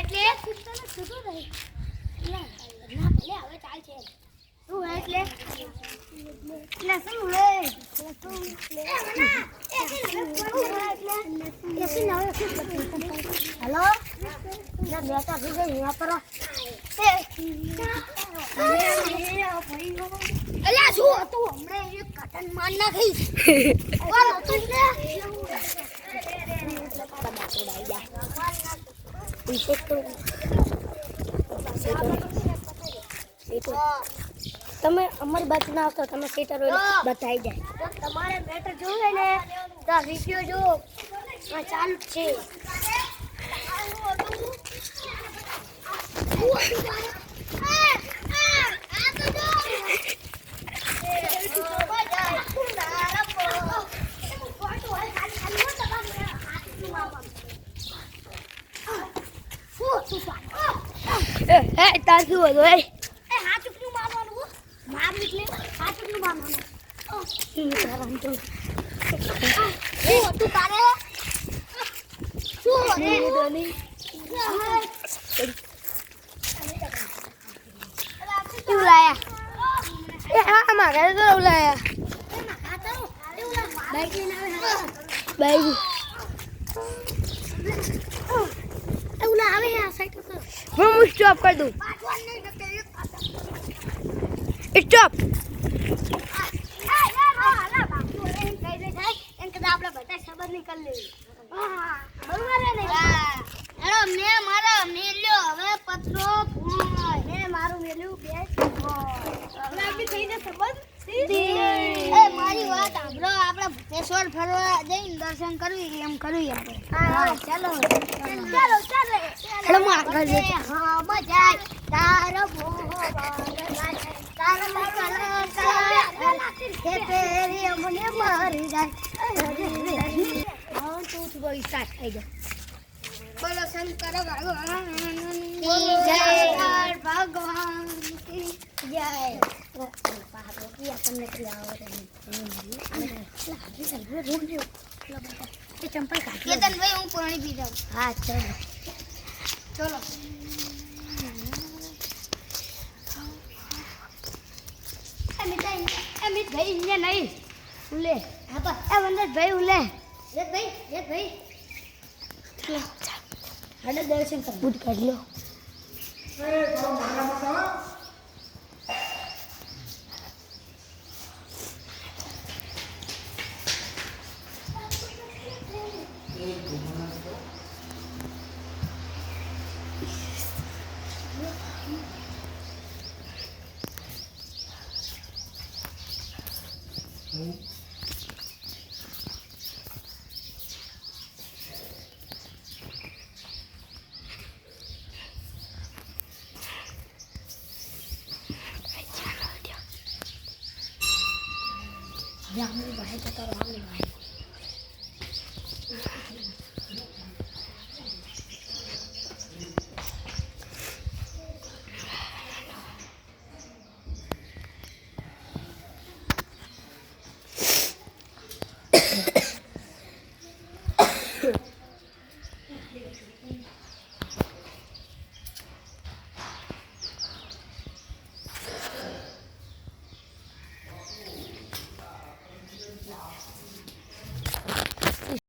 એટલે સુતને સુતો રહે ના ભલે હવે ચાલ છે તું એટલે શું રે હેલો ના બેટા ભી ગઈ યા કરો અલ્યા શું હતું હમણે એક કટન માર નાખી કોણ હતું ને તમે અમારી બાજુ ના આવતો તમે સેટર બતાવી જાય તમારે મેટર જોવે ને તો વિડીયો જો ચાલુ છે તાર શું હતું હા ચૂકનું મારવાનું માર નીકળે હા ચૂકનું મારવાનું શું હતું તારે શું લાયા એ હા મારે તો લાયા બાઈક લઈને આવે બાઈક ઉલા આવે આ સાઈડ પર હું સ્ટોપ कर दूं स्टॉप આપણે બધા ખબર નીકળ લેવી બરોબર ને હેલો મે મારા મેલ્યો હવે પત્રો હે મારું મેલ્યું બે હવે આપી થઈ જશે બંધ એ મારી વાત સાંભળો આપણે ભૂતેશ્વર ફરવા જઈને દર્શન કરવી એમ કરવી આપણે હા ચાલો ચાલો ચાલો હેલો હું આગળ જઈ હા મજા તારો મોહ તારો કે પેરી અમને મારી જાય હા તું બોલ સ્ટાર્ટ થઈ ગયો બોલો શંકર ભગવાન કી જય ભગવાન કી જય આપણને ચંપલ કેતનભાઈ હું પાણી પી જાઉં હા ચાલો ચલો અમિત ભાઈ ઇન્ડિયા નહીં ઉલે હા બસ એ વંદન ભાઈ ઉલે ભાઈ હાડે દર્શન કર બુટ કાઢ લો Ya, me bajé, te estaba bajando.